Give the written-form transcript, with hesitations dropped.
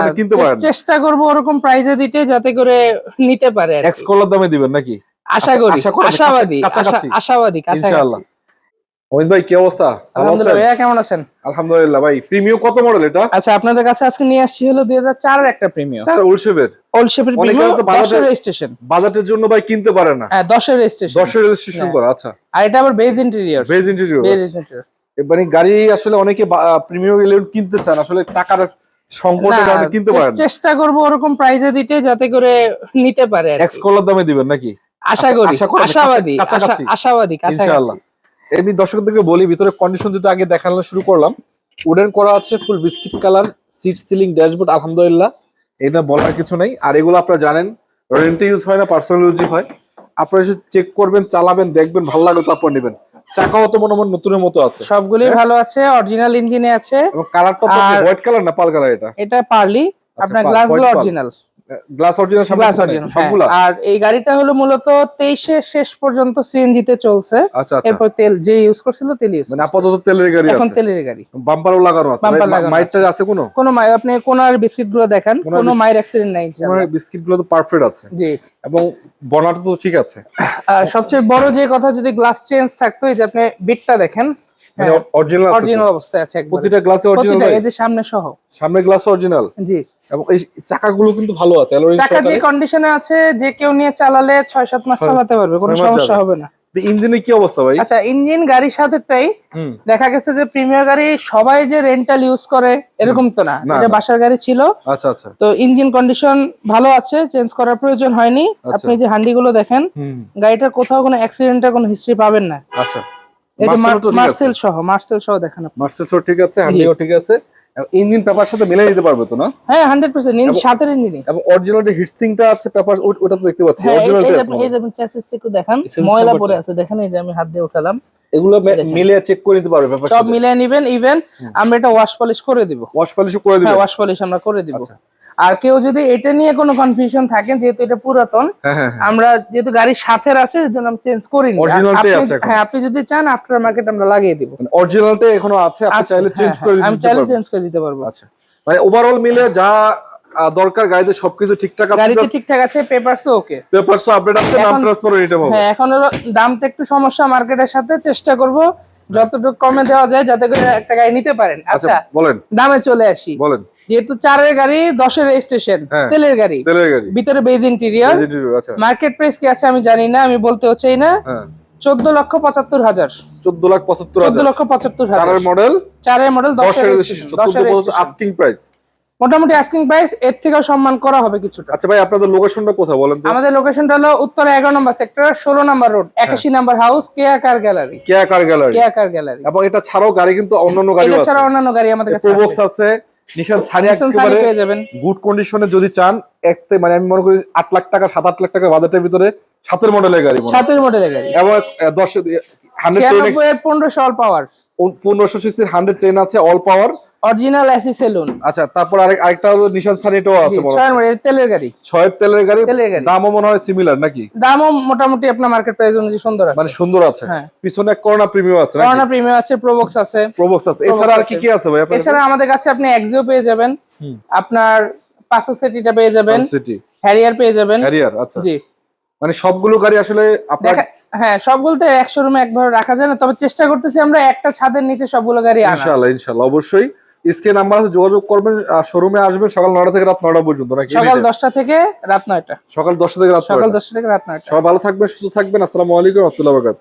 আপনি কিনতে পারেন। চেষ্টা করব ওরকম প্রাইসে দিতে যাতে করে নিতে পারে। এক্স কলার দামে দিবেন নাকি? আশা করি, আশাবাদী, কাছাকাছি কাছাকাছি। ওই ভাই কি অবস্থা? আলহামদুলিল্লাহ। ভাইয়া কেমন আছেন? আলহামদুলিল্লাহ ভাই। প্রিমিয়াম কত মডেল এটা? আচ্ছা, আপনাদের কাছে আজকে নিয়ে আসছি হলো 2004 এর একটা প্রিমিয়াম। 4 ওল্ড শেপের প্রিমিয়াম 10 এর রেজিস্ট্রেশন। বাজেটের জন্য ভাই কিনতে পারে না। হ্যাঁ, 10 এর রেজিস্ট্রেশন। 10 এর রেজিস্ট্রেশন করা। আচ্ছা। আর এটা আবার বেজ ইন্টেরিয়র। Beige interior. মানে গাড়ি আসলে অনেকে প্রিমিয়াম ইলেভেন কিনতে চান, আসলে টাকার সংকটের কারণে কিনতে পারেন। চেষ্টা করব ওরকম প্রাইসে দিতে যাতে করে নিতে পারে। এক্স কলার দামে দিবেন নাকি? আশা করি, আশাবাদী, ইনশাআল্লাহ। এমনি দর্শকদেরকে বলি, ভিতরে কন্ডিশন যেটা আগে দেখানো শুরু করলাম, উডেন করা আছে, full biscuit colour, seat ceiling, dashboard, আলহামদুলিল্লাহ, এটা বলার কিছু নেই। আর এগুলো আপনারা জানেন রেন্টে ইউজ হয় না, পার্সোনাল ইউজ হয়। আপনারা এসে চেক করবেন, চালাবেন, দেখবেন, ভালো লাগবে তারপর নেবেন। চাকাও তো মনে নতুনের মতো আছে, সবগুলোই ভালো আছে, অরিজিনাল ইঞ্জিনে আছে। এবং কালারটা তো হোয়াইট কালার না পাল কালার? এটা পার্লি। আপনার গ্লাসগুলো অরিজিনাল, গ্লাস অরিজিনাল সবগুলো। আর এই গাড়িটা হলো মূলত 23 এর শেষ পর্যন্ত সিএনজি তে চলছে। আচ্ছা। এরপর তেল যে ইউজ করছিল তেল ইউজ, মানে আপাতত তেলের গাড়ি আছে, এখন তেলের গাড়ি। বাম্পারও লাগানো আছে, মাইটার আছে কোনো আপনি কোনার বিস্কিট গুলো দেখেন, কোনো মাইর অ্যাক্সিডেন্ট নাই, কোনার বিস্কিট গুলো তো পারফেক্ট আছে। জি। এবং বনারটা তো ঠিক আছে। সবচেয়ে বড় যে কথা, যদি গ্লাস চেঞ্জ থাকতো, এই যে আপনি বিটটা দেখেন, অরিজিনাল অবস্থায় আছে, প্রতিটা গ্লাসে অরিজিনাল, এই যে সামনে সহ, সামনে গ্লাস অরিজিনাল। জি। এবং এই চাকাগুলো কিন্তু ভালো আছে, চাকা যে কন্ডিশনে আছে, যে কেউ নিয়ে চালালে 6-7 মাস চালাতে পারবে, কোনো সমস্যা হবে না। ইঞ্জিনের কি অবস্থা ভাই? আচ্ছা, ইঞ্জিন গাড়ির সাথেটাই দেখা গেছে যে প্রিমিয়ার গাড়ি সবাই যে রেন্টাল ইউজ করে এরকম তো না, এটা বাসার গাড়ি ছিল। আচ্ছা। তো ইঞ্জিন কন্ডিশন ভালো আছে, চেঞ্জ করার প্রয়োজন হয়নি। আপনি যে হান্ডি গুলো দেখেন, গাড়িটার কোথাও কোনো অ্যাক্সিডেন্টের কোনো হিস্ট্রি পাবেন না। আচ্ছা। এই যে মার্সেল সহ দেখেন, মার্সেল সহ ঠিক আছে, হান্ডিও ঠিক আছে। ইঞ্জিন পেপার সাথে মিলাই দিতে পারবে তো না? হ্যাঁ, 100% ইঞ্জিন সাথের ইঞ্জিন। এবং অরিজিনাল যে হিটসিংটা আছে পেপার, ওটা তো দেখতে পাচ্ছি অরিজিনালটা আছে। এই যে চ্যাসিসটা একটু দেখেন, ময়লা পড়ে আছে, দেখেন, এই যে আমি হাত দিয়ে উঠালাম, এগুলো মিলিয়ে চেক করে নিতে পারবে পেপার সব মিলিয়ে নেবেন। ইভেন আমরা এটা ওয়াশ পলিশ করে দিব। ওয়াশ পলিশও করে দিব? হ্যাঁ, ওয়াশ পলিশ আমরা করে দিব। আর কেউ যদি এটা নিয়ে কোনো কনফিউশন থাকে, যেহেতু এটা পুরাতন, আমরা যেহেতু গাড়ির সাথে আছে, এজন্য আমরা চেঞ্জ করিনি। অরিজিনালটাই আছে। হ্যাঁ, আপনি যদি চান আফটার মার্কেট আমরা লাগিয়ে দিব। অরিজিনালটাই এখনো আছে, আপনি চাইলে চেঞ্জ করে দিতে পারবেন। আমি চাইলে চেঞ্জ করে দিতে পারবো। আচ্ছা, মানে ওভারঅল মিলে যা দরকার, গাড়িতে সবকিছু ঠিকঠাক আছে, গাড়িতে ঠিকঠাক আছে, পেপারসও ওকে, পেপারসও আপডেট আছে, নাম ট্রান্সফার নিতে হবে। হ্যাঁ, এখন হলো দামটা একটু সমস্যা মার্কেটের সাথে, চেষ্টা করব যতটুকু কমে দেওয়া যায় যাতে করে একটা গাড়ি নিতে পারেন। আচ্ছা, বলেন, দামে চলে আসি। বলেন। যেহেতু 4 এর গাড়ি, 10 এর রেজিস্ট্রেশন, তেলের গাড়ি, ভিতরে বেজ ইন্টেরিয়র, মার্কেট প্রাইস কি আছে আমি জানি না, আমি বলতেও চাই না। 14,75,000। 14,75,000। 4 এর মডেল 10 এর রেজিস্ট্রেশন, আস্কিং প্রাইস। মোটামুটি আস্কিং প্রাইস, এর থেকেও সম্মান করা হবে কিছুটা। আচ্ছা ভাই, আপনাদের লোকেশনটা কোথায় বলেন তো? আমাদের লোকেশনটা হলো উত্তর 11 নম্বর সেক্টর, 16 নম্বর রোড, 81 নম্বর হাউস, কেয়া কার গ্যালারি। এবং এটা ছাড়াও গাড়ি কিন্তু অন্যান্য গাড়ি আছে, এটা ছাড়াও অন্যান্য গাড়ি আমাদের কাছে প্রোবক্স আছে, নিশান ছাড়ি একেবারে পেয়ে যাবেন গুড কন্ডিশনে। যদি চান একতে, মানে আমি মনে করি 8 লাখ টাকা 7-8 লাখ টাকা বাজেটের ভিতরে 7 মডেলের গাড়ি, 7 মডেলের গাড়ি, এবং 10 1500 অল পাওয়ার, 1500 সিসির 110 আছে, অল পাওয়ার, অরিজিনাল এসি সেলুন। আচ্ছা, তারপর আরেকটা হলো নিশান সানিটাও আছে, 6 মডেল তেলের গাড়ি। 6 এর তেলের গাড়ি, দামও মনে হয় সিমিলার নাকি? দামও মোটামুটি আপনার মার্কেট প্রাইস অনুযায়ী সুন্দর আছে, মানে সুন্দর আছে। পিছনে করোনা প্রিমিয়াম আছে, করোনা প্রিমিয়াম আছে, প্রোবক্স আছে। এছাড়া আর কি আছে ভাই? এছাড়া আমাদের কাছে আপনি এক্সিও পেয়ে যাবেন, আপনার 500 সিটিটা পেয়ে যাবেন, হ্যারিয়ার পেয়ে যাবেন। আচ্ছা, জি। মানে সবগুলো গাড়ি আসলে আপনার, হ্যাঁ, সবগুলোতে এক শোরুমে একবার রাখা যায় না, তবে চেষ্টা করতেছি আমরা একটা ছাদের নিচে সবগুলো গাড়ি আনার। ইনশাআল্লাহ অবশ্যই। স্ক্রিন নাম্বার আছে, যোগাযোগ করবেন। শোরুমে আসবেন সকাল 9টা থেকে রাত 9টা পর্যন্ত নাকি? সকাল 10টা থেকে রাত 9টা। সকাল 10টা থেকে রাত 9টা। সকাল 10টা থেকে রাত 9টা। সবাই ভালো থাকবেন, সুস্থ থাকবেন। আসসালামু আলাইকুম ওয়া রাহমাতুল্লাহি ওয়া বারাকাতুহু।